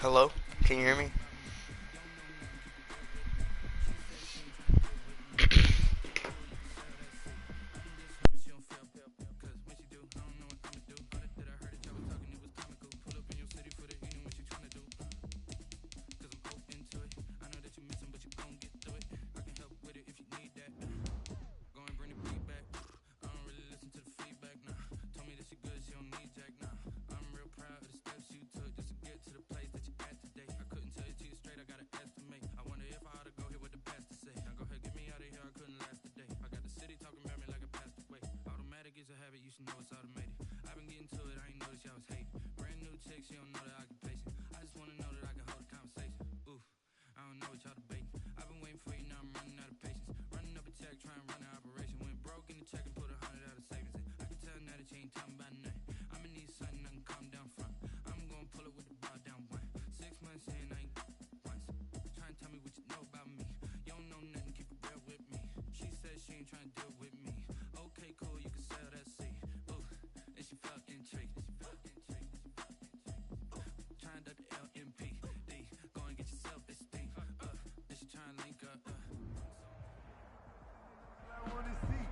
Hello? Can you hear me?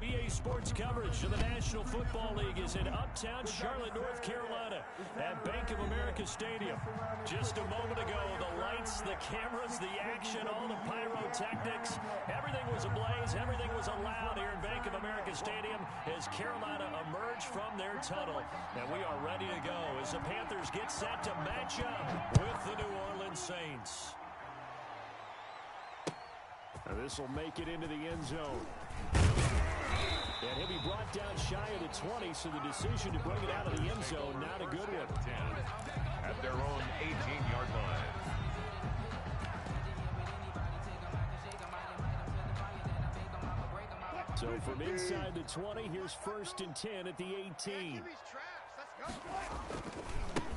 EA Sports coverage of the National Football League is in uptown Charlotte, North Carolina at Bank of America Stadium. Just a moment ago, the lights, the cameras, the action, all the pyrotechnics, everything was ablaze, everything was allowed here in Bank of America Stadium as Carolina emerged from their tunnel. And we are ready to go as the Panthers get set to match up with the New Orleans Saints. This will make it into the end zone. And he'll be brought down shy of the 20, so the decision to bring it out of the end zone, not a good one. 10 at their own 18-yard line. So from inside the 20, here's 1st and 10 at the 18.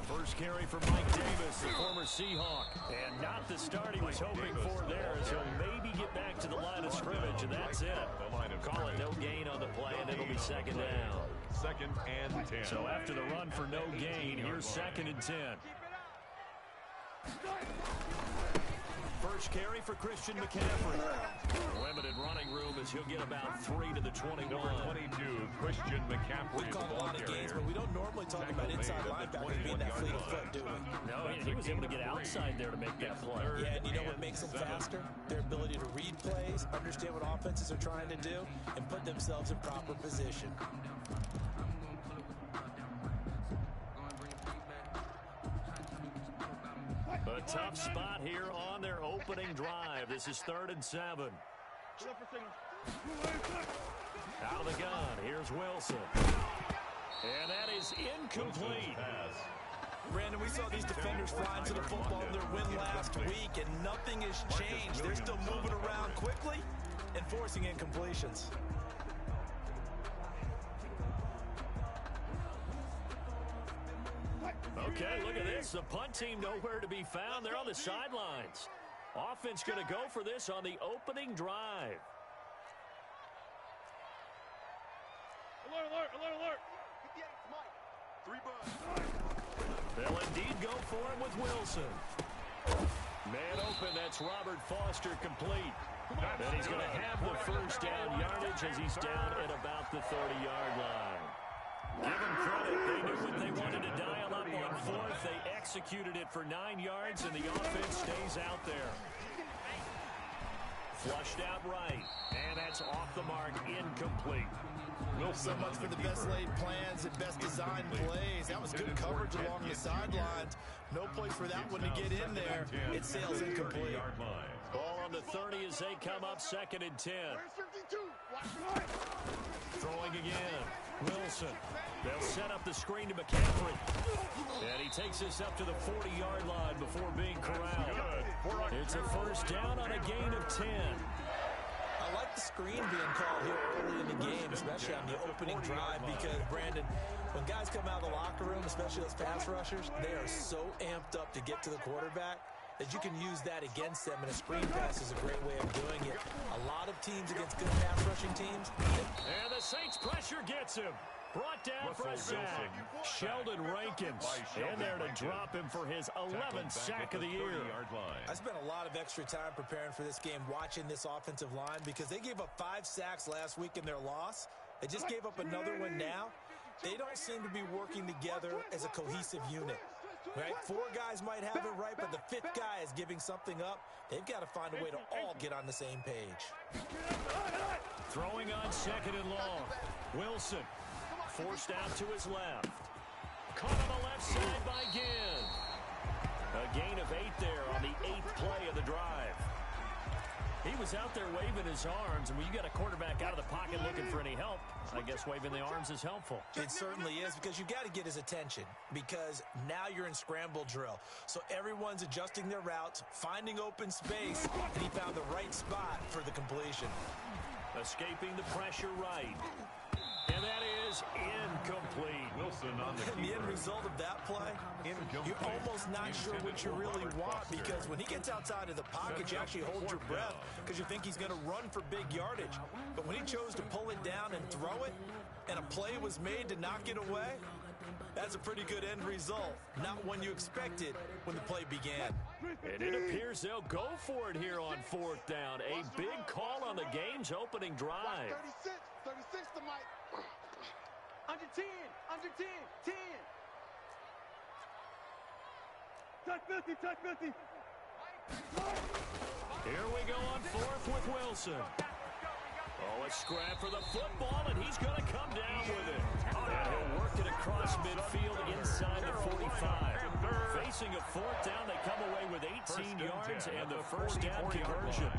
First carry for Mike Davis, the former Seahawk. And not the start he was hoping for there, as he'll maybe get back to the line of scrimmage, and that's it. Call it no gain on the play, and it'll be 2nd down. 2nd and 10. So after the run for no gain, here's 2nd and 10. First carry for Christian McCaffrey. Limited running room as he'll get about 3 to the 21. Number 22, Christian McCaffrey. We call a lot of gains, but we don't normally talk about inside linebackers being that fleet of foot, do we? No, he was able to get outside there to make that play. Yeah, and you know what makes them faster? Their ability to read plays, understand what offenses are trying to do, and put themselves in proper position. A tough spot here on their opening drive. This is 3rd and 7. Out of the gun, here's Wilson. And that is incomplete. Brandon, we saw these defenders fly into the football in their win last week, and nothing has changed. They're still moving around quickly and forcing incompletions. Okay, look at this. The punt team nowhere to be found. They're on the sidelines. Offense going to go for this on the opening drive. Alert, alert, alert, alert. 3 bucks. They'll indeed go for it with Wilson. Man open, that's Robert Foster complete. And he's going to have the first down yardage as he's down at about the 30-yard line. Give them credit. They knew what they wanted to dial up on 4th. They executed it for 9 yards, and the offense stays out there. Flushed out right, and that's off the mark, incomplete. So much for the best laid plans and best designed plays. That was good coverage along the sidelines. No place for that one to get in there. It sails incomplete. Ball on the 30 as they come up 2nd and 10. Throwing again. Wilson. They'll set up the screen to McCaffrey. And he takes this up to the 40-yard line before being corralled. It's a first down on a gain of 10. I like the screen being called here early in the game, especially on the opening drive, because, Brandon, when guys come out of the locker room, especially those pass rushers, they are so amped up to get to the quarterback that you can use that against them, and a screen pass is a great way of doing it. A lot of teams against good pass rushing teams. And the Saints pressure gets him. Brought down for a sack. Sheldon Rankins in there to drop him for his 11th sack of the year. I spent a lot of extra time preparing for this game, watching this offensive line, because they gave up 5 sacks last week in their loss. They just gave up another one now. They don't seem to be working together as a cohesive unit. Right? 4 guys might have it right, but the 5th guy is giving something up. They've got to find a way to all get on the same page. Throwing on 2nd and long. Wilson forced out to his left. Caught on the left side by Ginn. A gain of 8 there on the 8th play of the drive. He was out there waving his arms, and when you got a quarterback out of the pocket looking for any help, I guess waving the arms is helpful. It certainly is, because you got to get his attention, because now you're in scramble drill. So everyone's adjusting their routes, finding open space, and he found the right spot for the completion. Escaping the pressure right. And that is incomplete. Wilson on the And the end result of that play, you're almost not sure what you really want, because when he gets outside of the pocket, you actually hold your breath because you think he's going to run for big yardage. But when he chose to pull it down and throw it, and a play was made to knock it away, that's a pretty good end result. Not one you expected when the play began. And it appears they'll go for it here on 4th down. A big call on the game's opening drive. 36 to Mike. Under 10, under 10, 10. Touch 50, touch 50. Here we go on 4th with Wilson. Oh, a scrap for the football, and he's going to come down with it. And he'll work it across midfield inside the 45. Facing a 4th down, they come away with 18 yards and the first down conversion.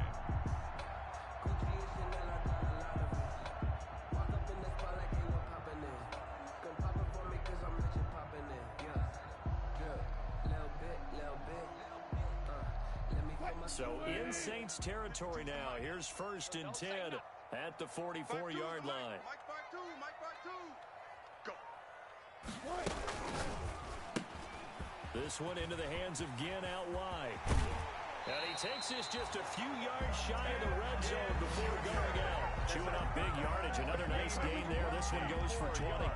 So in Saints territory now. Here's 1st and 10 at the 44-yard line. Mike by 2, Mike by 2. Go. This one into the hands of Ginn out wide. And he takes this just a few yards shy of the red zone before going out. Chewing up big yardage. Another nice gain there. This one goes for 20.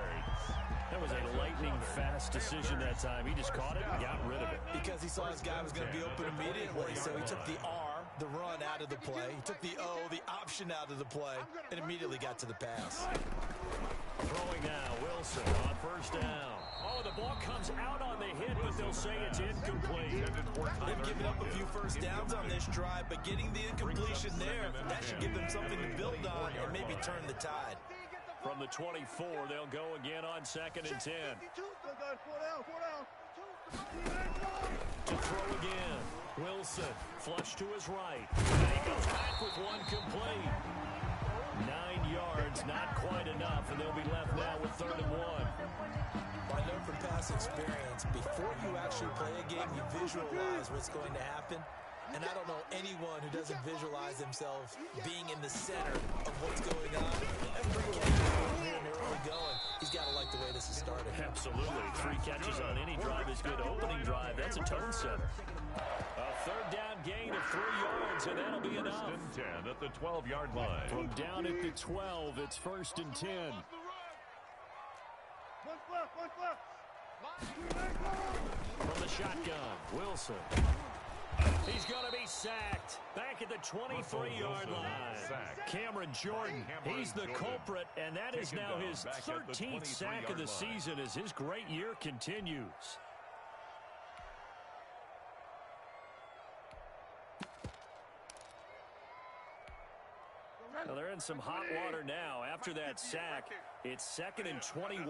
That was a lightning-fast decision that time. He just caught it and got rid of it. Because he saw his guy was going to be open immediately, so he took the R, the run, out of the play. He took the O, the option, out of the play, and immediately got to the pass. Throwing now, Wilson on 1st down. Oh, the ball comes out on the hit, but they'll say it's incomplete. They've given up a few 1st downs on this drive, but getting the incompletion there, that should give them something to build on and maybe turn the tide. From the 24, they'll go again on 2nd and 10. To throw again. Wilson, flush to his right. And he goes back with one complete. 9 yards, not quite enough, and they'll be left now with 3rd and 1. I know from past experience, before you actually play a game, you visualize what's going to happen. And I don't know anyone who doesn't visualize themselves being in the center of what's going on. Every catch here and early going, he's got to like the way this is started. Absolutely. 3 catches on any drive is good. Opening drive, that's a tone setter. A 3rd down gain of 3 yards, and that'll be enough. 1st and 10 at the 12-yard line. From down at the 12, it's 1st and 10. One left. From the shotgun, Wilson. He's going to be sacked back at the 23-yard line. Cameron Jordan, he's the culprit, and that is now his 13th sack of the season as his great year continues. Well, they're in some hot water now. After that sack, it's 2nd and 21.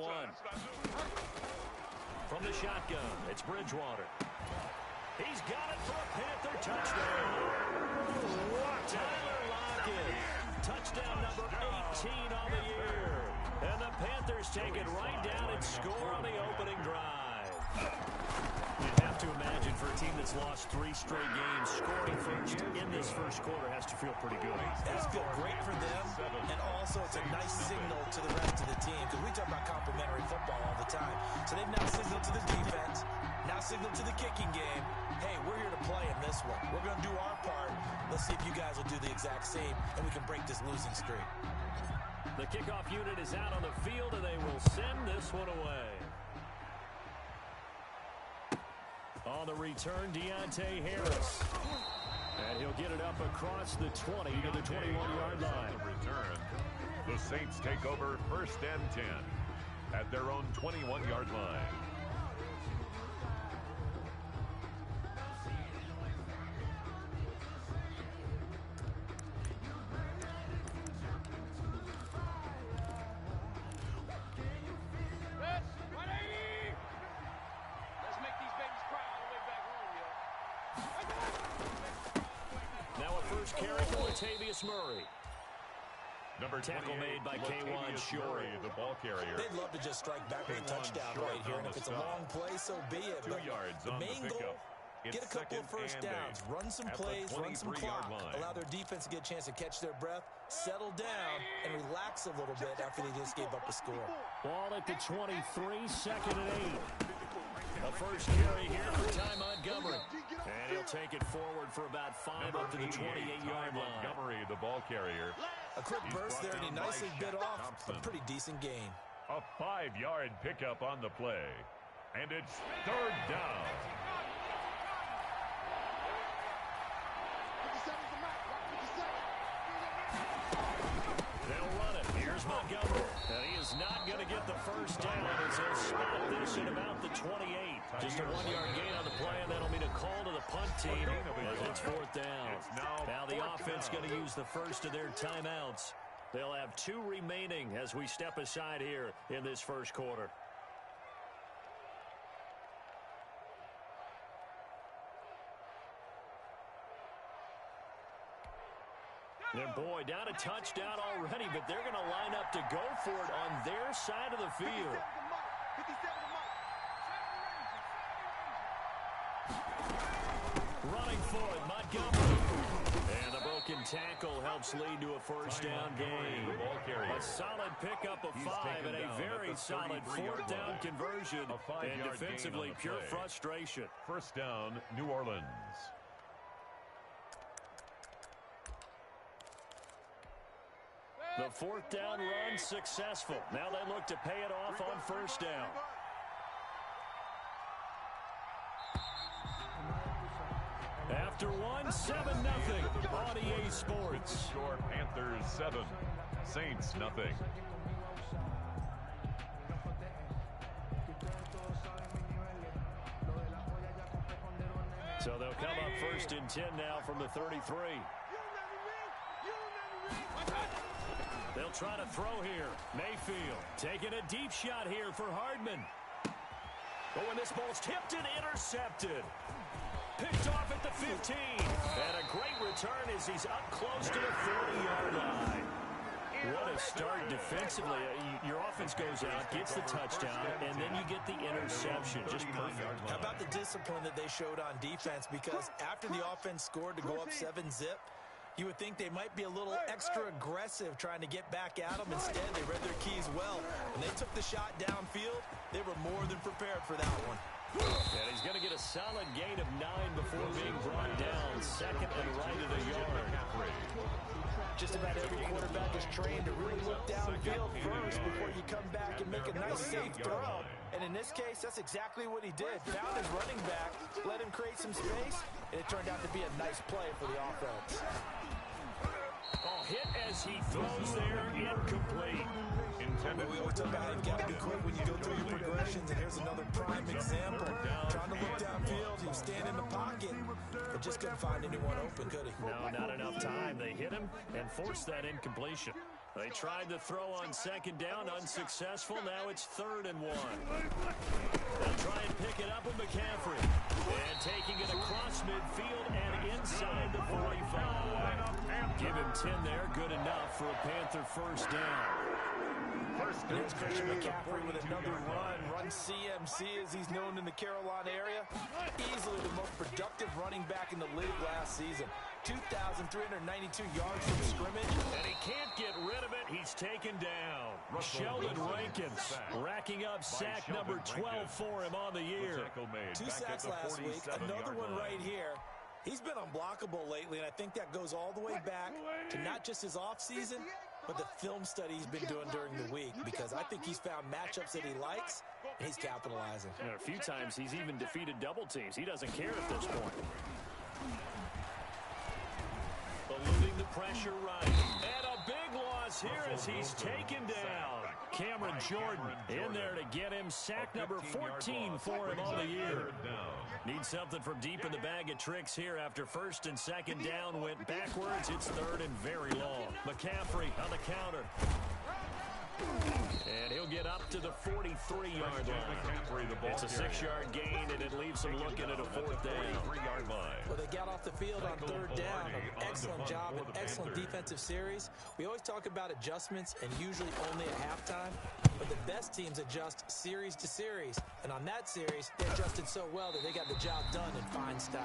From the shotgun, it's Bridgewater. He's got it for a Panther touchdown. Tyler Lockett, touchdown number 18 on the year. And the Panthers take it right down and score on the opening drive. You'd have to imagine for a team that's lost 3 straight games, scoring first in this first quarter has to feel pretty good. It has to feel great for them, and also it's a nice signal to the rest of the team, because we talk about complementary football all the time. So they've now signaled to the defense, now signaled to the kicking game, hey, we're here to play in this one. We're going to do our part. Let's see if you guys will do the exact same, and we can break this losing streak. The kickoff unit is out on the field, and they will send this one away. On the return, Deontay Harris. And he'll get it up across the 20 to the 21-yard line. The return. The Saints take over 1st and 10 at their own 21-yard line. Carry for Latavius Murray. Number tackle made by K'Wan Shorey, the ball carrier. They'd love to just strike back with a touchdown right here, and if it's a long play, so be it. 2 yards the on main the goal, pickup. get a couple of first downs, run some plays, run some clock, allow their defense to get a chance to catch their breath, settle down, and relax a little bit after they just gave up a score. Ball at the 23, 2nd and 8. A first carry here for Ty Montgomery. And he'll take it forward for about 5 up to the 28-yard line. Montgomery, the ball carrier. A quick burst there, and he nicely bit off a pretty decent gain. A 5-yard pickup on the play. And it's 3rd down. They'll run it. Here's Montgomery. And he is not going to get the first down as he'll spot this at about the 28. Just a 1-yard gain on the play, and that'll mean a call to the punt team as it's 4th down. Now the offense going to use the first of their timeouts. They'll have 2 remaining as we step aside here in this first quarter. And boy, down a touchdown already, but they're going to line up to go for it on their side of the field. Running for it, Montgomery. And the broken tackle helps lead to a first down gain. A solid pickup of 5 and a very solid 4th down conversion. And defensively, pure frustration. 1st down, New Orleans. The 4th down run successful. Now they look to pay it off on 1st down. After 7-0 on EA Sports. Score Panthers 7, Saints nothing. So they'll come up 1st and 10 now from the 33. They'll try to throw here. Mayfield taking a deep shot here for Hardman. But when this ball's tipped and intercepted. Picked off at the 15. And a great return as he's up close to the 40-yard line. What a start defensively. Your offense goes out, gets the touchdown, and then you get the interception. Just perfect. How about the discipline that they showed on defense? Because after the offense scored to go up 7-zip, you would think they might be a little extra aggressive trying to get back at them. Instead, they read their keys well. When they took the shot downfield, they were more than prepared for that one. And he's going to get a solid gain of 9 before being brought down. 2nd and right of the yard. Just about every quarterback is trained to really look downfield first before you come back and make a nice, safe throw. And in this case, that's exactly what he did. Found his running back, let him create some space, and it turned out to be a nice play for the offense. Oh, hit as he throws there, incomplete. We always talk about how you've got to be quick when you go through your progressions, and here's another prime example. Trying to look downfield, he was standing in the pocket, but just couldn't find anyone open, could he? No, not enough time. They hit him and forced that incompletion. They tried to throw on 2nd down, unsuccessful. Now it's 3rd and 1. They'll try and pick it up with McCaffrey. And taking it across midfield and inside the 45. Give him 10 there, good enough for a Panther first down. Here's Christian McCaffrey with another run CMC as he's known in the Carolina area. Easily the most productive running back in the league last season. 2,392 yards from scrimmage. And he can't get rid of it. He's taken down. Sheldon Rankins racking up sack number 12 for him on the year. 2 sacks last week. Another one right here. He's been unblockable lately, and I think that goes all the way back to not just his offseason, but the film study he's been doing during the week, because I think he's found matchups that he likes, and he's capitalizing. And a few times he's even defeated double teams. He doesn't care at this point. Eluding the pressure right. And a big loss here as he's taken down. Cameron Jordan in there to get him sack number 14 for him on the year. Needs something from deep in the bag of tricks here after first and second down went backwards. It's third and very long. McCaffrey on the counter. And he'll get up to the 43-yard line. It's a 6-yard gain, and it leaves him looking at a fourth down. Well, they got off the field on third down. An excellent job, an excellent defensive series. We always talk about adjustments, and usually only at halftime. But the best teams adjust series to series. And on that series, they adjusted so well that they got the job done in fine style.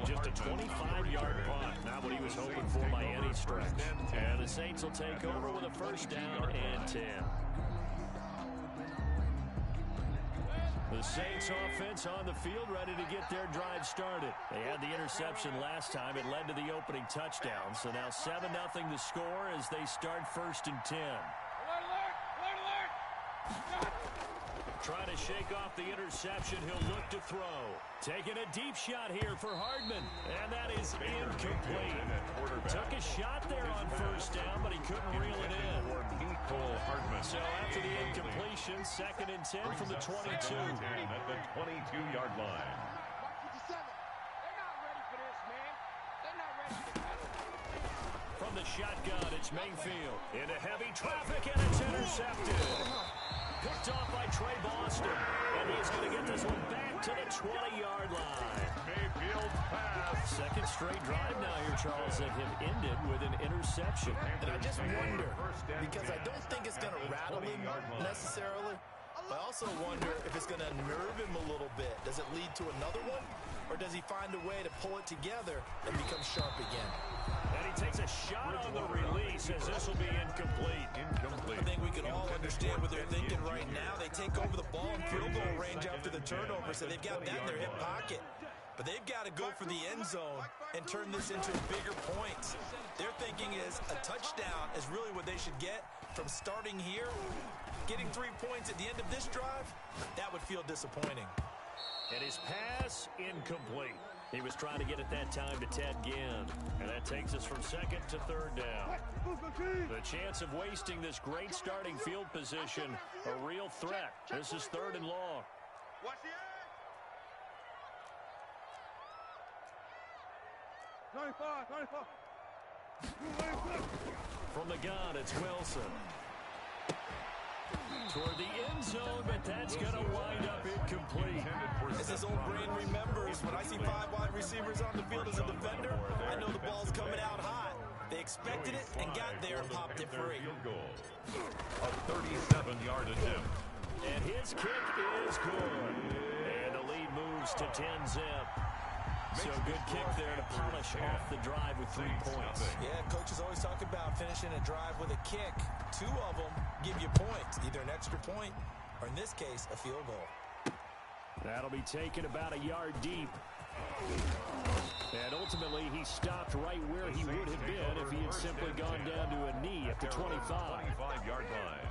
Just a 25-yard punt. Not what he was hoping for by any stretch. And the Saints will take over with a first down and 10. The Saints offense on the field ready to get their drive started. They had the interception last time. It led to the opening touchdown. So now 7-0 the score as they start first and 10. Trying to shake off the interception. He'll look to throw. Taking a deep shot here for Hardman. And that is incomplete. Took a shot there on first down, but he couldn't reel it in. So after the incompletion, second and 10 from the 22. At the 22-yard line. From the shotgun, it's Mayfield. Into heavy traffic, and it's intercepted. Picked off by Trey Boston. And he's going to get this one back to the 20-yard line. Mayfield's pass. Second straight drive now here, Charles, that have ended with an interception. And I just wonder, because I don't think it's going to rattle him necessarily, but I also wonder if it's going to nerve him a little bit. Does it lead to another one? Or does he find a way to pull it together and become sharp again? And he takes a shot on the release as this will be incomplete. I think we can all understand what they're thinking right now. They take over the ball in field goal range after the turnover, so they've got that in their hip pocket. But they've got to go for the end zone and turn this into bigger points. Their thinking is a touchdown is really what they should get from starting here. Getting 3 points at the end of this drive, that would feel disappointing. And his pass, incomplete. He was trying to get it that time to Ted Ginn. And that takes us from second to third down. The chance of wasting this great starting field position, a real threat. This is third and long. Watch the edge. 95. From the gun, it's Wilson. Toward the end zone, but that's going to wind up incomplete. As his old brain remembers, when I see 5 wide receivers on the field as a defender, I know the ball's coming out hot. They expected it and got there and popped it free. A 37-yard attempt. And his kick is good. And the lead moves to 10-zip. So good kick there to polish off the drive with 3 points. Yeah, coaches always talk about finishing a drive with a kick. 2 of them give you points, either an extra point or, in this case, a field goal. That'll be taken about a yard deep. And ultimately, he stopped right where he would have been if he had simply gone down to a knee at the 25. 25-yard line.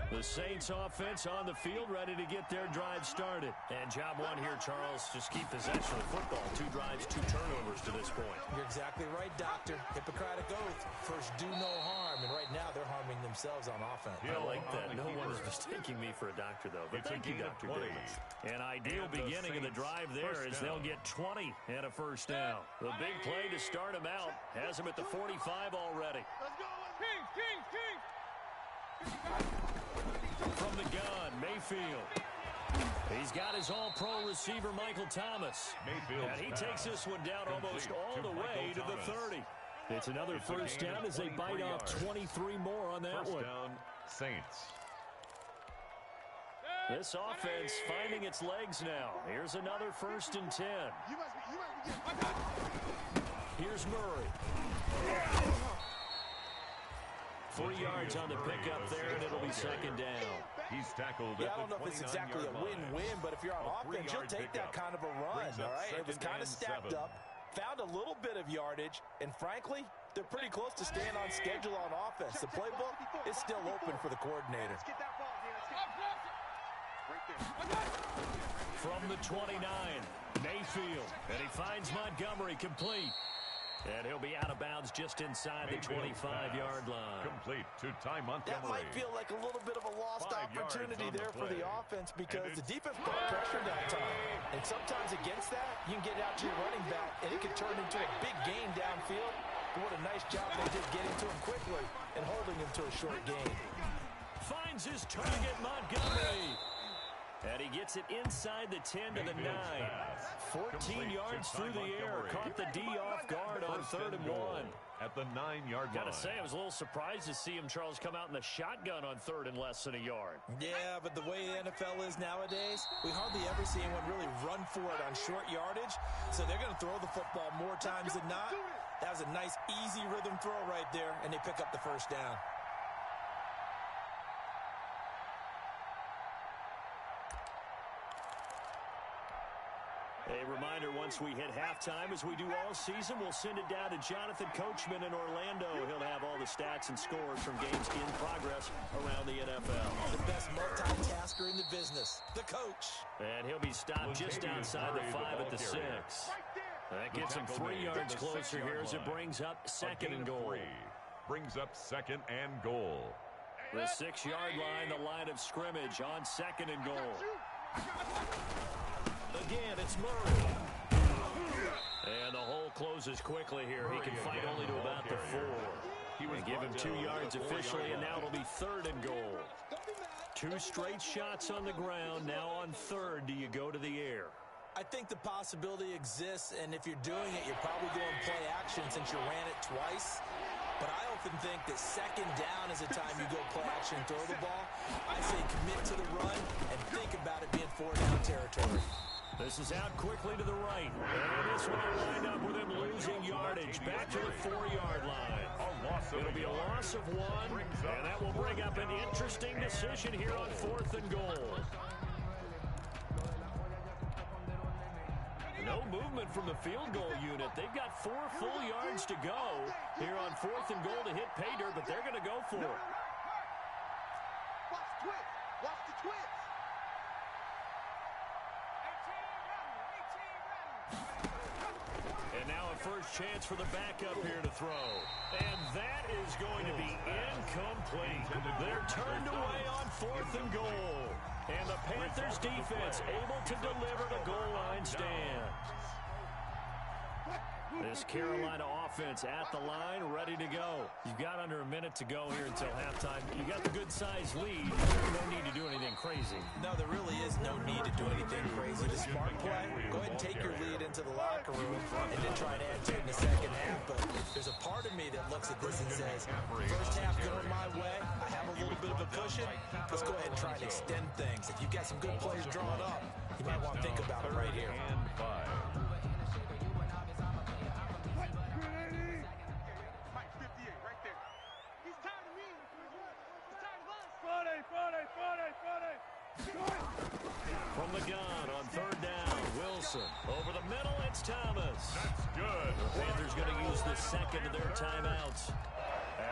The Saints offense on the field ready to get their drive started. And job one here, Charles, just keep possession of the football. 2 drives, 2 turnovers to this point. You're exactly right, Doctor. Hippocratic oath. First, do no harm. And right now, they're harming themselves on offense. I like that. No one is mistaking me for a doctor, though. But thank you, Dr. Davis. An ideal beginning of the drive there as they'll get 20 and a first down. The big play to start him out has him at the 45 already. Let's go. Kings. From the gun, Mayfield. He's got his all-pro receiver, Michael Thomas. And he takes this one down almost all the way to the 30. It's another first down as they bite off 23 more on that one. First down, Saints. This offense finding its legs now. Here's another first and 10. Here's Murray. 3 yards on the pickup there, and it'll be second down. He's tackled. Yeah, I don't know if it's exactly a win-win, but if you're on offense, you'll take that kind of a run, all right? It was kind of stacked up, found a little bit of yardage, and frankly, they're pretty close to staying on schedule on offense. The playbook is still open for the coordinator. From the 29, Mayfield, and he finds Montgomery complete. And he'll be out of bounds just inside the 25-yard line. Complete to Ty Montgomery. That might feel like a little bit of a lost opportunity there for the offense because the defense brought pressure that time. And sometimes against that, you can get out to your running back, and it can turn into a big gain downfield. But what a nice job they did getting to him quickly and holding him to a short gain. Finds his target, Montgomery. And he gets it inside the 10 to the 9. 14 yards through the air. Caught the D off guard on 3rd and 1. At the 9-yard line. Gotta say, I was a little surprised to see him, Charles, come out in the shotgun on 3rd and less than a yard. Yeah, but the way the NFL is nowadays, we hardly ever see anyone really run for it on short yardage. So they're going to throw the football more times than not. That was a nice, easy rhythm throw right there, and they pick up the first down. A reminder, once we hit halftime, as we do all season, we'll send it down to Jonathan Coachman in Orlando. He'll have all the stats and scores from games in progress around the NFL. The best multitasker in the business, the coach. And he'll be stopped just outside the 5 at the 6. That gets him 3 yards closer here as it brings up 2nd and goal. Brings up 2nd and goal. The 6-yard line, the line of scrimmage on 2nd and goal. Again, it's Murray. And the hole closes quickly here. He can fight only to about the 4. And give him 2 yards officially, and now it'll be 3rd and goal. 2 straight shots on the ground. Now on 3rd, do you go to the air? I think the possibility exists, and if you're doing it, you're probably going play action since you ran it twice. But I often think that 2nd down is the time you go play action and throw the ball. I say commit to the run and think about it being 4-down territory. This is out quickly to the right. And this one will wind up with him losing yardage back to the 4-yard line. It'll be a loss of 1, and that will bring up an interesting decision here on 4th and goal. No movement from the field goal unit. They've got 4 full yards to go here on 4th and goal to hit pay dirt, but they're going to go for it. Watch the twist. Watch the twist. And now a first chance for the backup here to throw. And that is going to be incomplete. They're turned away on 4th and goal. And the Panthers defense able to deliver the goal line stand. This Carolina offense at the line, ready to go. You've got under a minute to go here until halftime. You got the good-sized lead. No need to do anything crazy. No, there really is no need to do anything crazy. The smart play, go ahead and take your lead into the locker room and then try and add to it in the second half. But there's a part of me that looks at this and says, first half going my way, I have a little bit of a cushion. Let's go ahead and try and extend things. If you've got some good plays drawn up, you might want to think about it right here. And 5. From the gun on 3rd down, Wilson. Over the middle, it's Thomas. That's good. The Panthers going to use the 2nd of their timeouts,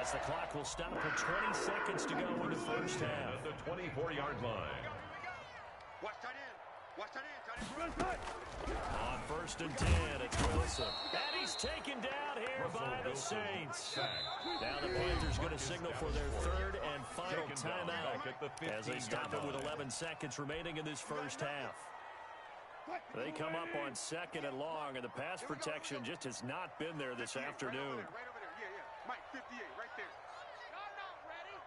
as the clock will stop with 20 seconds to go in the first half. At the 24-yard line. Watch that in. Watch that in. On 1st and 10, it's Wilson. And he's taken down here by the Saints. Now the Panthers going to signal for their 3rd and final timeout as they stop it with 11 seconds remaining in this first half. They come up on 2nd and long, and the pass protection just has not been there this afternoon. Right over there. Yeah. Mike, 58, right there. Y'all not ready.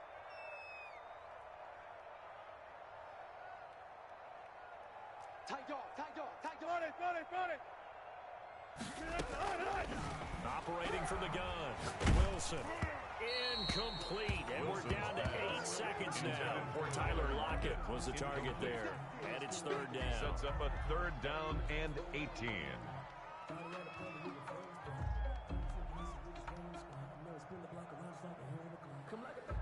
Tight dog, tight dog, tight dog. Got it. Operating from the gun, Wilson. Incomplete, and we're down to 8 seconds now. Tyler Lockett was the target there, and it's 3rd down. Sets up a 3rd down and 18. Come like a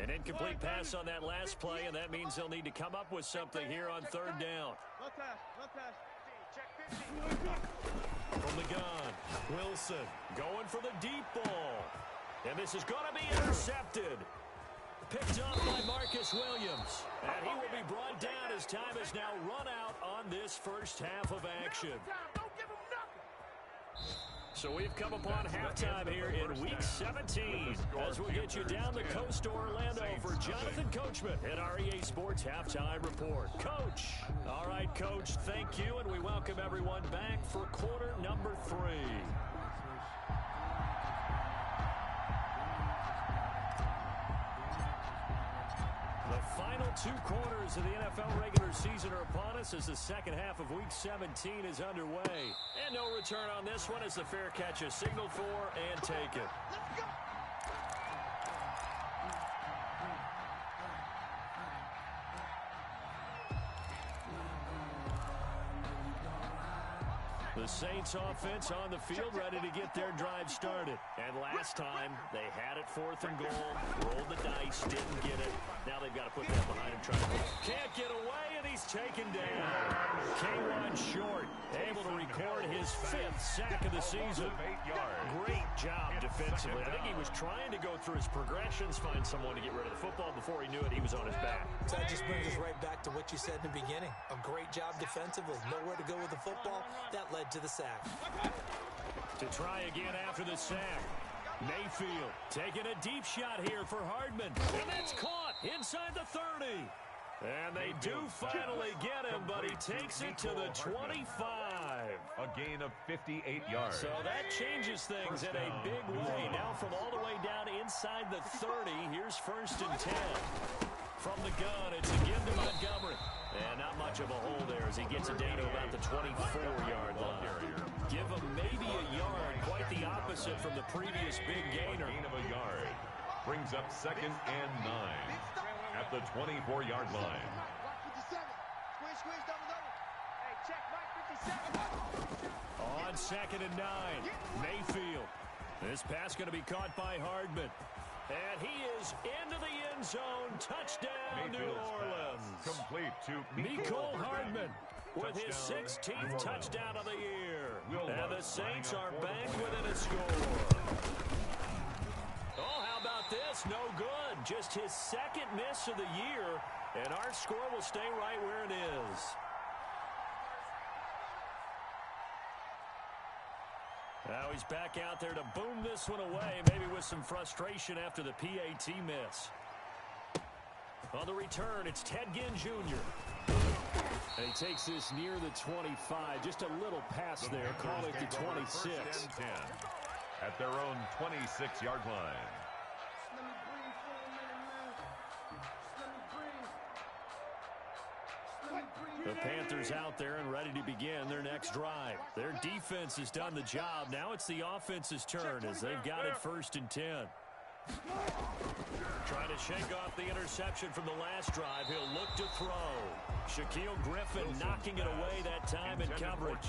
An incomplete pass on that last play, and that means they'll need to come up with something here on third down. From the gun, Wilson going for the deep ball. And this is going to be intercepted. Picked up by Marcus Williams. And he will be brought down as time has now run out on this first half of action. So we've come upon halftime here in Week 17 as we'll get you down the coast to Orlando for Jonathan Coachman at our EA Sports Halftime Report. Coach. All right, Coach, thank you, and we welcome everyone back for quarter number 3. The final 2 quarters of the NFL regular season are upon us as the second half of Week 17 is underway. And no return on this one as the fair catch is signaled for and taken. Let's go. The Saints offense on the field ready to get their drive started. And last time, they had it 4th and goal, rolled the dice, didn't get it. Now they've got to put that behind him. Can't get away, and he's taken down. K1 Short, able to record his 5th sack of the season. Great job defensively. I think he was trying to go through his progressions, find someone to get rid of the football. Before he knew it, he was on his back. So that just brings us right back to what you said in the beginning. A great job defensively. Nowhere to go with the football. That led to the sack. To try again after the sack. Mayfield taking a deep shot here for Hardman. And that's caught inside the 30. And they do finally get him, but he takes it to the 25. A gain of 58 yards. So that changes things in a big way. Now from all the way down inside the 30, here's 1st and 10. From the gun, it's again to Montgomery. And not much of a hole there as he gets it down to about the 24-yard line. Give him maybe a yard, quite the opposite from the previous big gainer. A gain of a yard brings up 2nd and 9 at the 24-yard line. On 2nd and 9, Mayfield. This pass going to be caught by Hardman. And he is into the end zone. Touchdown, New Orleans. Complete to Mecole Hardman with his 16th touchdown of the year. And the Saints are back within a score. Oh, how about this? No good. Just his 2nd miss of the year. And our score will stay right where it is. Now he's back out there to boom this one away, maybe with some frustration after the PAT miss. On the return, it's Ted Ginn Jr. And he takes this near the 25. Just a little pass there. Call it the 26. At their own 26-yard line. The Panthers out there and ready to begin their next drive. Their defense has done the job. Now it's the offense's turn as they've got it 1st and 10. Trying to shake off the interception from the last drive. He'll look to throw. Shaquille Griffin knocking it away that time in coverage.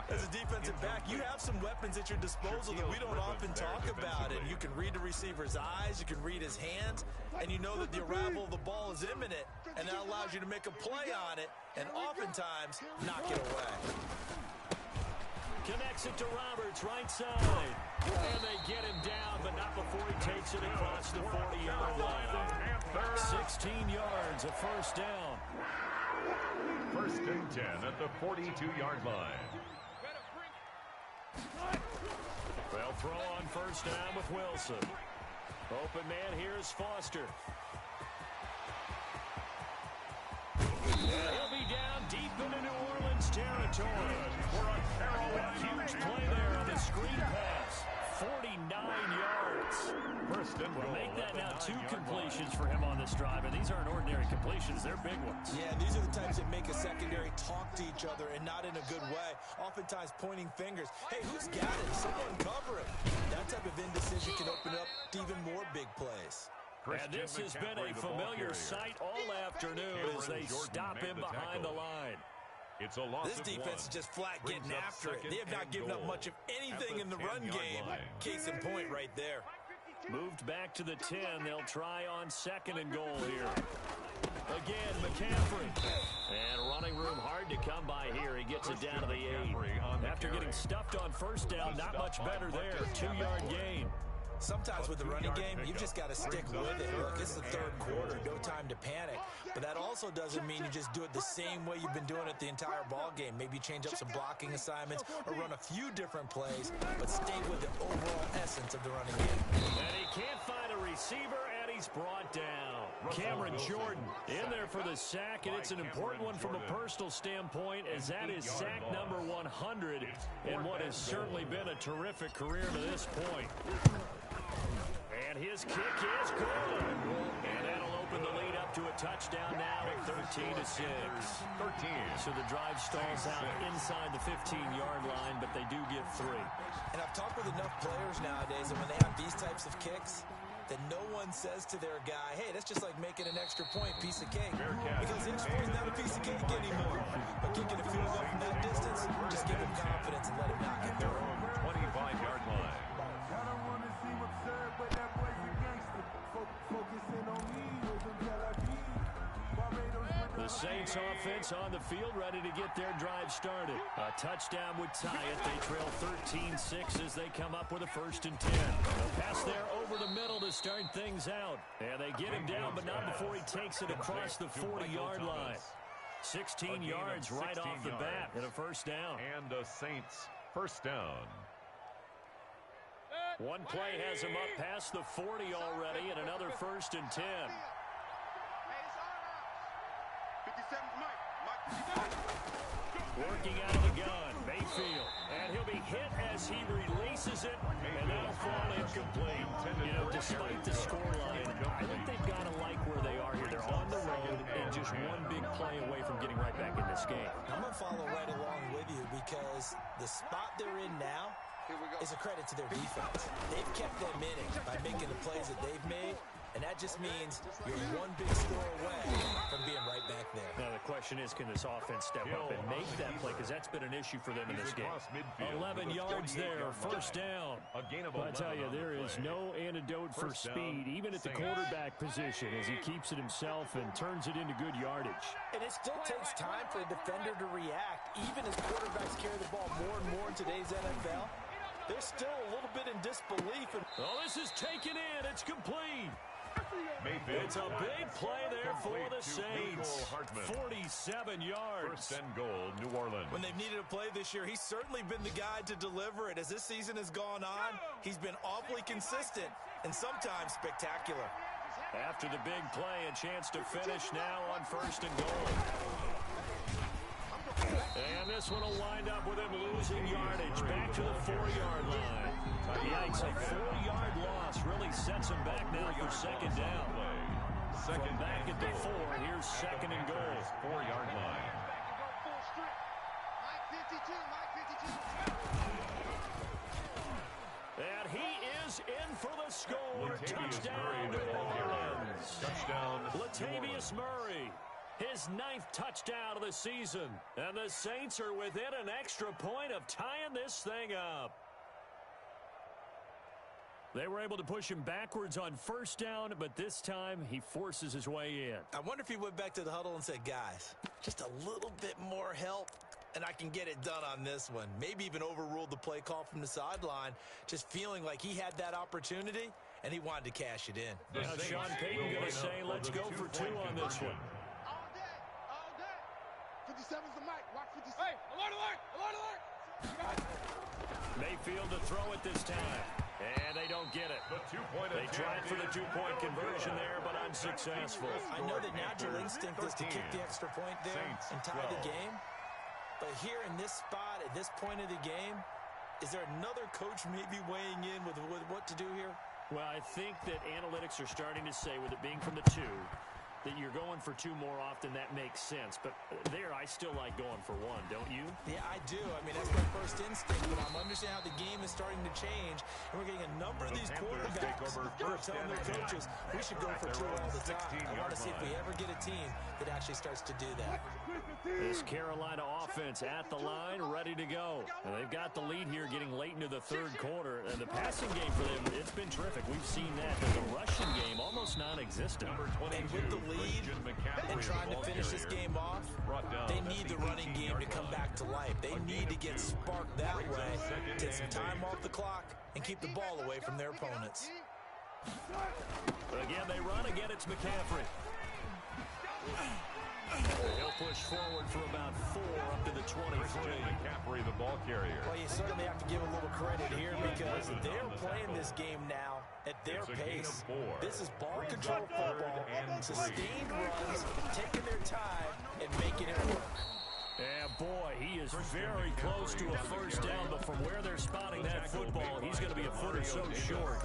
As a defensive back, you have some weapons at your disposal that we don't often talk about. And you can read the receiver's eyes, you can read his hands, and you know that the arrival of the ball is imminent, and that allows you to make a play on it, and oftentimes knock it away. Connects it to Roberts, right side. And they get him down, but not before he takes it across the 40-yard line. 16 yards, a 1st down. 1st and 10 at the 42-yard line. They'll throw on 1st down with Wilson. Open man here is Foster. And he'll be down deep into New Orleans territory. Huge play there on the screen pass. 49 yards. Well, make that now 2 completions for him on this drive, and these aren't ordinary completions. They're big ones. Yeah, and these are the types that make a secondary talk to each other and not in a good way. Oftentimes pointing fingers. Hey, who's got it? Someone cover it. That type of indecision can open up to even more big plays. And this has been a familiar sight all afternoon as they stop him behind the line. It's a loss. This defense is just flat getting after it. They have not given up much of anything in the run game. Case in point right there. Moved back to the 10. They'll try on 2nd and goal here. Again, McCaffrey. And running room hard to come by here. He gets it down to the 8. After getting stuffed on 1st down, not much better there. 2-yard gain. Sometimes with the running game, you've just got to stick with it. Look, it's the 3rd quarter, no time to panic. But that also doesn't mean you just do it the same way you've been doing it the entire ball game. Maybe change up some blocking assignments or run a few different plays, but stay with the overall essence of the running game. And he can't find a receiver, and he's brought down. Cameron Jordan in there for the sack, and it's an important one from a personal standpoint, as that is sack number 100 in what has certainly been a terrific career to this point. And his kick is good. And that'll open the lead up to a touchdown now at 13-6. So the drive stalls out inside the 15-yard line, but they do get 3. And I've talked with enough players nowadays that when they have these types of kicks, that no one says to their guy, hey, that's just like making an extra point, piece of cake. Because the extra point is not a piece of cake anymore. But kicking a field goal from that distance, just give him confidence and let him knock it through. 25-yard line. The Saints offense on the field, ready to get their drive started. A touchdown would tie it. They trail 13-6 as they come up with a 1st and 10. A pass there over the middle to start things out. And they get him down, but not before he takes it across the 40-yard line. 16 yards right off the bat and a 1st down. And the Saints 1st down. One play has him up past the 40 already, and another 1st and 10. Working out of the gun, Mayfield. And he'll be hit as he releases it, and that'll fall incomplete. You know, despite the scoreline, I think they've got to like where they are here. They're on the road and just one big play away from getting right back in this game. I'm going to follow right along with you because the spot they're in now is a credit to their defense. They've kept them in it by making the plays that they've made, and that just means you're one big score away from being right back there. Now the question is, can this offense step up and make that play, because that's been an issue for them in this game. 11 yards there, 1st down. I tell you, there is no antidote for speed, even at the quarterback position, as he keeps it himself and turns it into good yardage. And it still takes time for a defender to react, even as quarterbacks carry the ball more and more in today's NFL. They're still a little bit in disbelief. Oh, this is taken in. It's complete. It's a big play there for the Saints. 47 yards. 1st and goal, New Orleans. When they've needed a play this year, he's certainly been the guy to deliver it. As this season has gone on, he's been awfully consistent and sometimes spectacular. After the big play, a chance to finish now on 1st and goal. And this one will wind up with him losing yardage back to the 4-yard line. Yikes, a 4-yard loss really sets him back now for 2nd down. From back at the 4, here's 2nd and goal. 4-yard line. And he is in for the score. Touchdown, New Orleans. Touchdown, Latavius Murray. His 9th touchdown of the season. And the Saints are within an extra point of tying this thing up. They were able to push him backwards on 1st down, but this time he forces his way in. I wonder if he went back to the huddle and said, guys, just a little bit more help, and I can get it done on this one. Maybe even overruled the play call from the sideline, just feeling like he had that opportunity, and he wanted to cash it in. Now Sean Payton going to say, let's go for 2 on this one. 57's the mic. Watch 57. Hey, alert, alert, alert, alert. Mayfield to throw it this time. And they don't get it. They tried for the 2-point conversion there, but unsuccessful. I know the natural instinct is to kick the extra point there and tie the game. But here in this spot, at this point of the game, is there another coach maybe weighing in with what to do here? Well, I think that analytics are starting to say, with it being from the 2, that you're going for 2 more often, that makes sense. But there, I still like going for 1, don't you? Yeah, I do. I mean, that's my first instinct, but I'm understanding how the game is starting to change, and we're getting a number of these quarterbacks who are telling their coaches we should go for 2 all the time. I want to see if we ever get a team that actually starts to do that. This Carolina offense at the line, ready to go. And they've got the lead here getting late into the 3rd quarter. And the passing game for them, it's been terrific. We've seen that. The rushing game almost non-existent. And with the lead and trying to finish this game off, they need the running game to come back to life. They need to get sparked that way, take some time off the clock, and keep the ball away from their opponents. Again, they run. Again, it's McCaffrey. He'll push forward for about 4 up to the 23. McCaffrey, the ball carrier. Well, you certainly have to give a little credit here because they're playing this game now at their pace. This is ball control football, sustained runs, taking their time and making it work. Yeah, boy, he is very close to a first down, but from where they're spotting that football, he's going to be a foot or so short.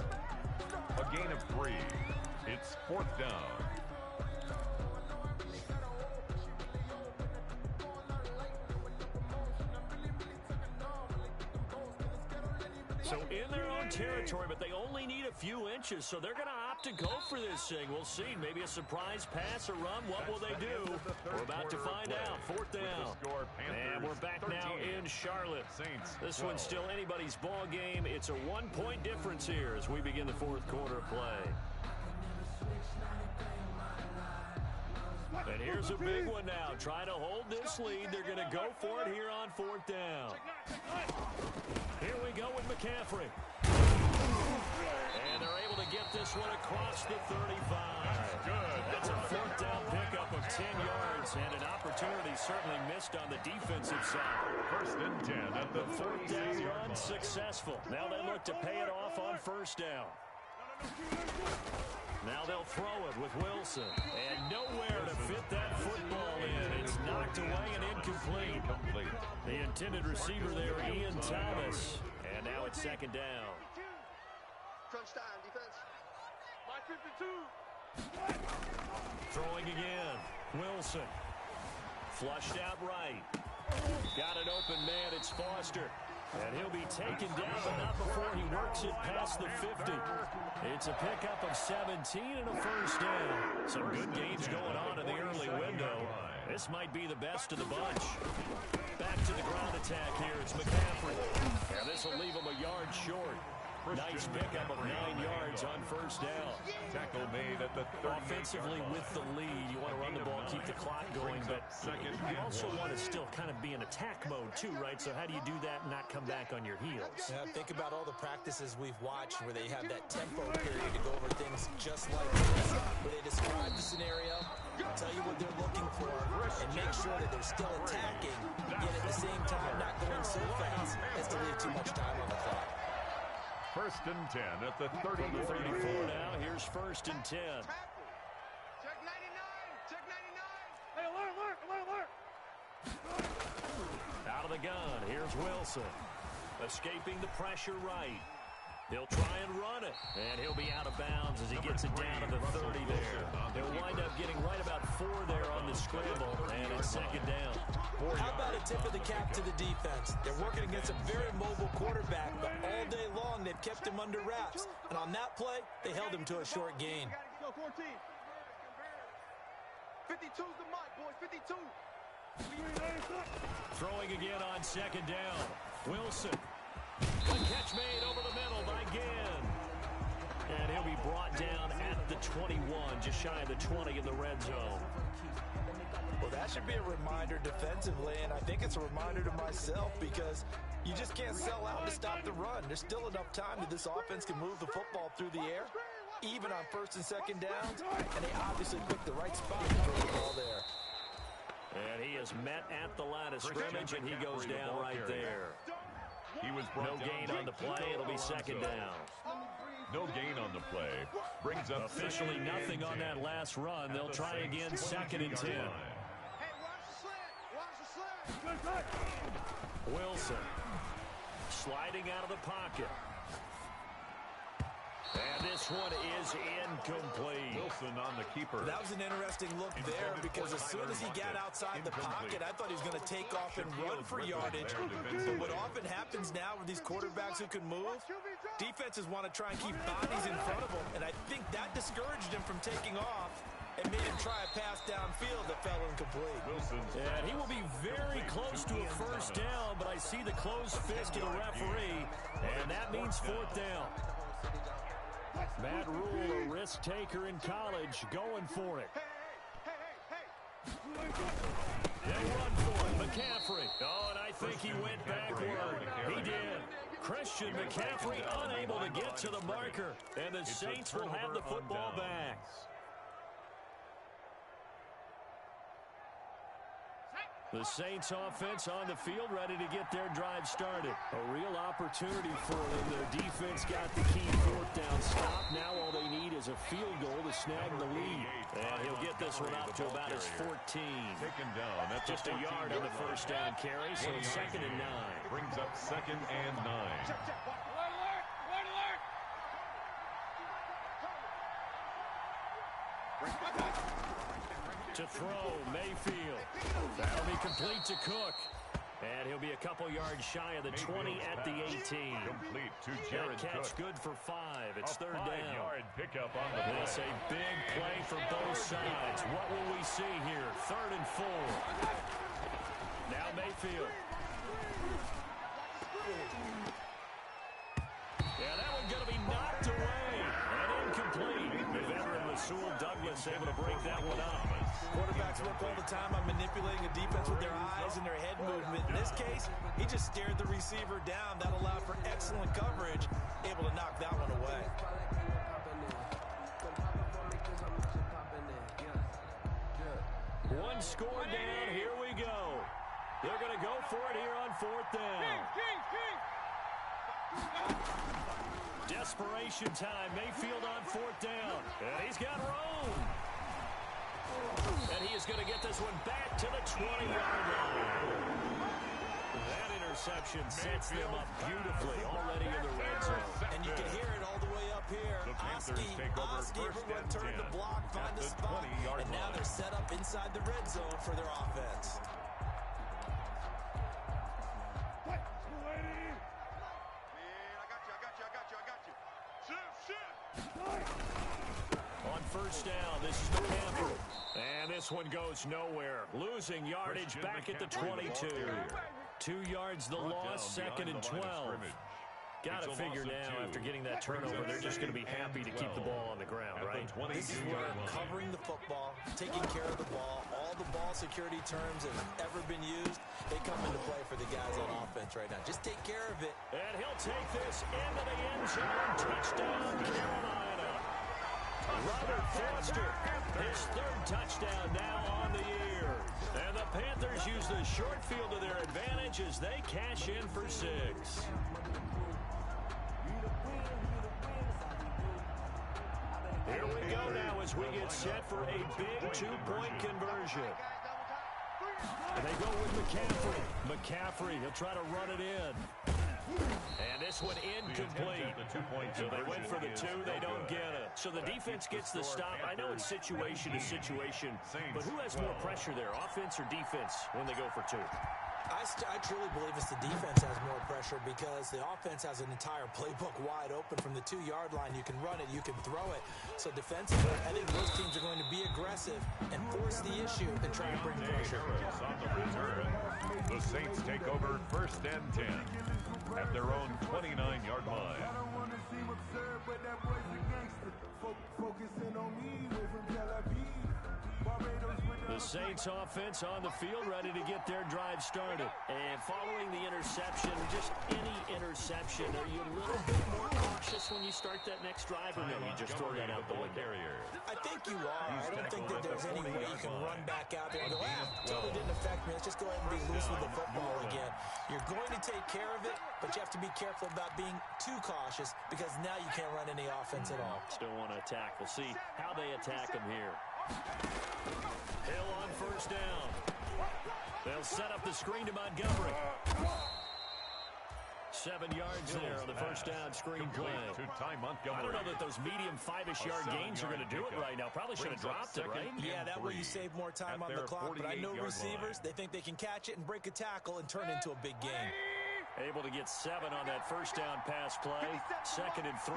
A gain of 3. It's 4th down. So in their own territory, but they only need a few inches, so they're going to opt to go for this thing. We'll see. Maybe a surprise pass or run. What will they do? We're about to find out. 4th down. And we're back now in Charlotte. This one's still anybody's ball game. It's a 1-point difference here as we begin the 4th quarter of play. And here's a big one now. Trying to hold this lead. They're going to go for it here on 4th down. Here we go with McCaffrey. And they're able to get this one across the 35. That's a 4th down pickup of 10 yards, and an opportunity certainly missed on the defensive side. 1st and 10 at the 4th down run successful. Now they look to pay it off on 1st down. Now they'll throw it with Wilson. And nowhere to fit that football in. It's knocked away and incomplete. The intended receiver there, Ian Thomas. And now it's 2nd down. Crunch time, defense. My 52. Throwing again. Wilson. Flushed out right. Got an open man. It's Foster. And he'll be taken down, but not before he works it past the 50. It's a pickup of 17 and a 1st down. Some good games going on in the early window. This might be the best of the bunch. Back to the ground attack here. It's McCaffrey. And this will leave him a yard short. Nice pickup of 9 yards on 1st down. Tackle made at the 30. Offensively with the lead, you want to run the ball, keep the clock going, but you also want to still kind of be in attack mode too, right? So how do you do that and not come back on your heels? Yeah, think about all the practices we've watched where they have that tempo period to go over things just like this, where they describe the scenario, tell you what they're looking for, and make sure that they're still attacking, yet at the same time not going so fast as to leave too much time on the clock. 1st and 10 at the 34 now. Here's 1st and 10. Check 99. Check 99. Hey, alert. Out of the gun. Here's Wilson. Escaping the pressure right. He'll try and run it. And he'll be out of bounds as he gets it down to the 30 there. He'll wind up getting right about 4 there on the scramble. And it's 2nd down. How about a tip of the cap to the defense? They're working against a very mobile quarterback, but all day long they've kept him under wraps. And on that play, they held him to a short gain. 52's the mark, boys. 52. Throwing again on 2nd down. Wilson. The catch made over the middle by Ginn. And he'll be brought down at the 21, just shy of the 20 in the red zone. Well, that should be a reminder defensively, and I think it's a reminder to myself because you just can't sell out to stop the run. There's still enough time that this offense can move the football through the air, even on 1st and 2nd downs, and they obviously picked the right spot to throw the ball there. And he is met at the line of scrimmage, and he goes down right there. No gain on the play. It'll be 2nd down. No gain on the play. Brings up officially nothing on that last run. They'll try again 2nd and 10. Wilson sliding out of the pocket. And this one is incomplete. Wilson on the keeper. That was an interesting look there because as soon as he got outside the pocket, I thought he was going to take off and run for yardage. But what often happens now with these quarterbacks who can move, defenses want to try and keep bodies in front of them, and I think that discouraged him from taking off and made him try a pass downfield that fell incomplete. And he will be very close to a first down, but I see the closed fist of the referee, and that means fourth down. Matt Rule, a risk taker in college, going for it. They run for it. McCaffrey. Oh, and I think he went backward. He did. Christian McCaffrey unable to get to the marker, and the Saints will have the football back. The Saints offense on the field, ready to get their drive started. A real opportunity for them. Their defense got the key fourth down stop. Now all they need is a field goal to snag the lead. And he'll get this one up to about his 14. Taken down. That's just a yard on the first down carry, so it's 2nd and 9. Brings up 2nd and 9. To throw, Mayfield. That'll be complete to Cook. And he'll be a couple yards shy of the 20 at the 18. Complete to Jared That catch Cook. good for 5. It's third down. 5-yard pickup on the play. This a big play for both sides. What will we see here? 3rd and 4. Now Mayfield. Yeah, that one's going to be knocked away. And incomplete. The veteran Rasul Douglas able to break that one up. Quarterbacks work all the time on manipulating a defense with their eyes and their head movement. In this case, he just stared the receiver down. That allowed for excellent coverage, able to knock that one away. One score down. Here we go. They're going to go for it here on 4th down. Desperation time. Mayfield on 4th down. And he's got room. And he is going to get this one back to the 20-yard line. That interception sets them up beautifully already in the red zone. And you can hear it all the way up here. Oski, everyone turned the block, find the spot, and now they're set up inside the red zone for their offense. On first down, this is McCaffrey. And this one goes nowhere. Losing yardage back at the 22. 2 yards the loss, 2nd and 12. Got to figure now, after getting that turnover, they're just going to be happy to keep the ball on the ground, right? This is where covering the football, taking care of the ball, all the ball security terms have ever been used, they come into play for the guys on offense right now. Just take care of it. And he'll take this into the end zone. Touchdown, Carolina. Robert Foster, his 3rd touchdown now on the year. And the Panthers use the short field to their advantage as they cash in for 6. Here we go now as we get set for a big 2-point conversion. And they go with McCaffrey. McCaffrey, he'll try to run it in. And this one incomplete. So they went for the 2, they don't get it. So the defense gets the stop. I know it's situation to situation, but who has more pressure there, offense or defense, when they go for 2? I truly believe it's the defense has more pressure because the offense has an entire playbook wide open from the 2-yard line. You can run it, you can throw it. So defensively, I think most teams are going to be aggressive and force the issue and try to bring pressure. On the return, the Saints take over 1st and 10 at their own 29-yard line. The Saints offense on the field ready to get their drive started. And following the interception, just any interception, are you a little bit more cautious when you start that next drive, or no, you just throw that out the window? I think you are. I don't think that there's any way you can run back out there and go, totally didn't affect me. Let's just go ahead and be loose with the football again. You're going to take care of it, but you have to be careful about being too cautious because now you can't run any offense at all. Still want to attack. We'll see how they attack him here. Hill on first down. They'll set up the screen to Montgomery. 7 yards there on the first down screen play. To Ty Montgomery. I don't know that those medium 5-ish yard gains are going to do it right now. Probably should have dropped it, right? Yeah, that way you save more time on the clock. But I know receivers, they think they can catch it and break a tackle and turn into a big game. Able to get 7 on that first down pass play. 2nd and 3.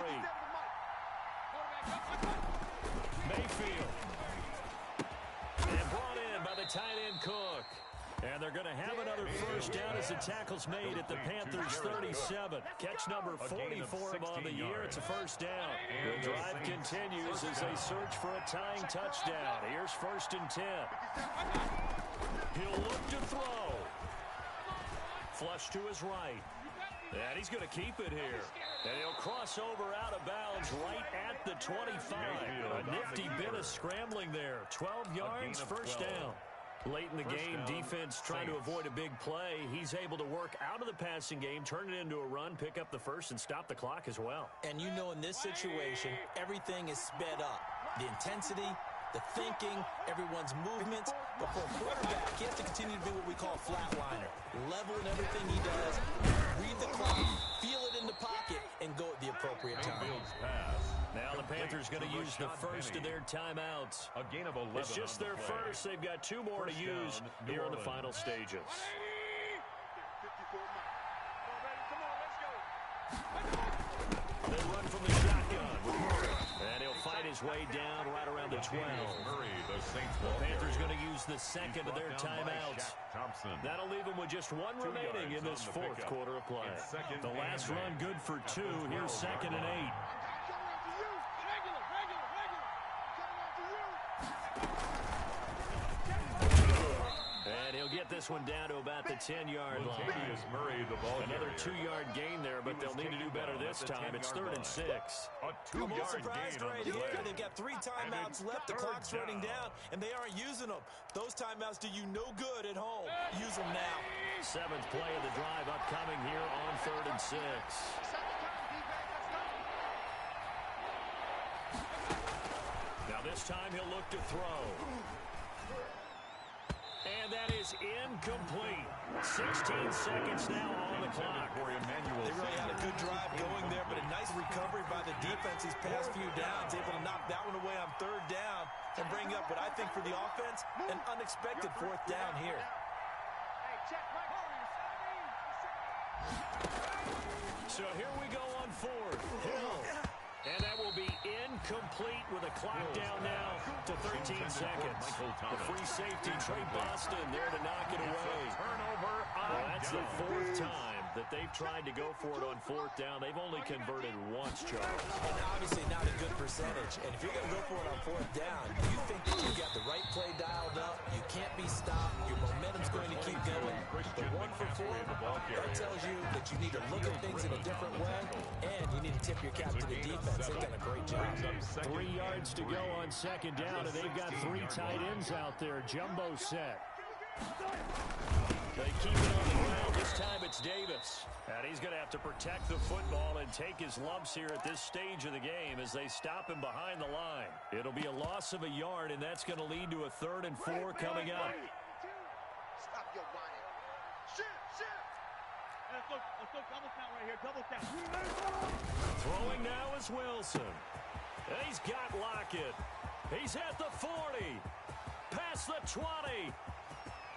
Mayfield. And brought in by the tight end Cook. And they're going to have another first down as the tackle's made at the Panthers 37. Catch number 44 on the year. It's a first down. The drive continues as they search for a tying touchdown. Here's 1st and 10. He'll look to throw. Flush to his right. And he's going to keep it here. And he'll cross over out of bounds right at the 25. A nifty bit of scrambling there. 12 yards, first down. Late in the game, defense trying to avoid a big play. He's able to work out of the passing game, turn it into a run, pick up the first, and stop the clock as well. And you know in this situation, everything is sped up. The intensity, the thinking, everyone's movements. But for a quarterback, he has to continue to be what we call a flatliner. Level in everything he does, read the clock, feel it in the pocket, and go at the appropriate time. Now the Panthers going to use the first of their timeouts. A gain of 11. It's just their first. They've got 2 more to use here in the final stages. They run from the shotgun with Murray. And he'll fight his way down right around the 12. The Panthers going to use the 2nd of their timeouts. That'll leave them with just 1 remaining in this 4th quarter of play. The last run good for 2. Here's 2nd and 8. Get this one down to about the 10-yard line. Another 2-yard gain there, but they'll need to do better this time. It's 3rd and 6. A 2-yard gain on the play. They've got 3 timeouts left. The clock's running down, and they aren't using them. Those timeouts do you no good at home. Use them now. 7th play of the drive upcoming here on 3rd and 6. Now this time he'll look to throw. And that is incomplete. 16 seconds now on the clock. They really had a good drive going there, but a nice recovery by the defense these past few downs. Able to knock that one away on 3rd down and bring up what I think for the offense, an unexpected 4th down here. So here we go on 4th. Hill. And that will be incomplete with a clock down now to 13 seconds. The free safety, Trey Boston, there to knock it away. Well, that's the 4th time that they've tried to go for it on 4th down. They've only converted once, Charles. And obviously not a good percentage. And if you're going to go for it on 4th down, you think that you've got the right play dialed up. You can't be stopped. Your momentum's going to keep going. The 1 for 4, that tells you that you need to look at things in a different way, and you need to tip your cap to the defense. They've done a great job. 3 yards to go on 2nd down, and they've got 3 tight ends out there. Jumbo set. They keep it on the ground. This time it's Davis. And he's going to have to protect the football and take his lumps here at this stage of the game as they stop him behind the line. It'll be a loss of a yard, and that's going to lead to a 3rd and 4 coming up. Stop your whining. Let's go double count right here. Double count. Throwing now is Wilson. And he's got Lockett. He's at the 40. Past the 20.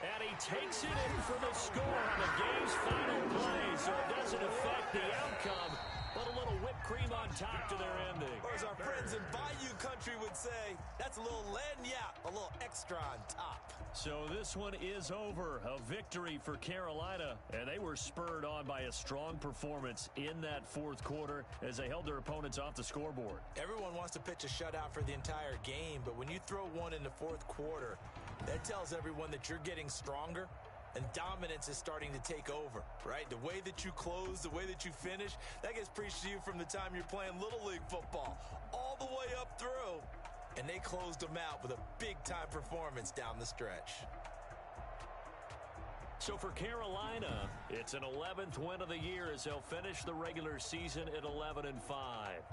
And he takes it in for the score on the game's final play, so it doesn't affect the outcome, but a little whipped cream on top to their ending. Or as our friends in Bayou Country would say, that's a little lagniappe, a little extra on top. So this one is over. A victory for Carolina, and they were spurred on by a strong performance in that 4th quarter as they held their opponents off the scoreboard. Everyone wants to pitch a shutout for the entire game, but when you throw one in the 4th quarter, that tells everyone that you're getting stronger and dominance is starting to take over, right? The way that you close, the way that you finish, that gets preached to you from the time you're playing Little League football all the way up through. And they closed them out with a big-time performance down the stretch. So for Carolina, it's an 11th win of the year as they'll finish the regular season at 11-5.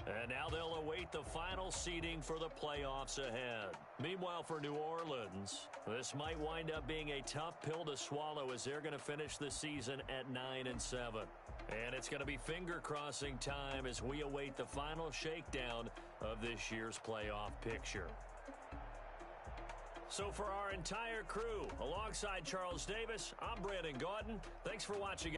And now they'll await the final seeding for the playoffs ahead. Meanwhile, for New Orleans, this might wind up being a tough pill to swallow as they're going to finish the season at 9-7. And it's going to be finger-crossing time as we await the final shakedown of this year's playoff picture. So for our entire crew, alongside Charles Davis, I'm Brandon Gaudin. Thanks for watching.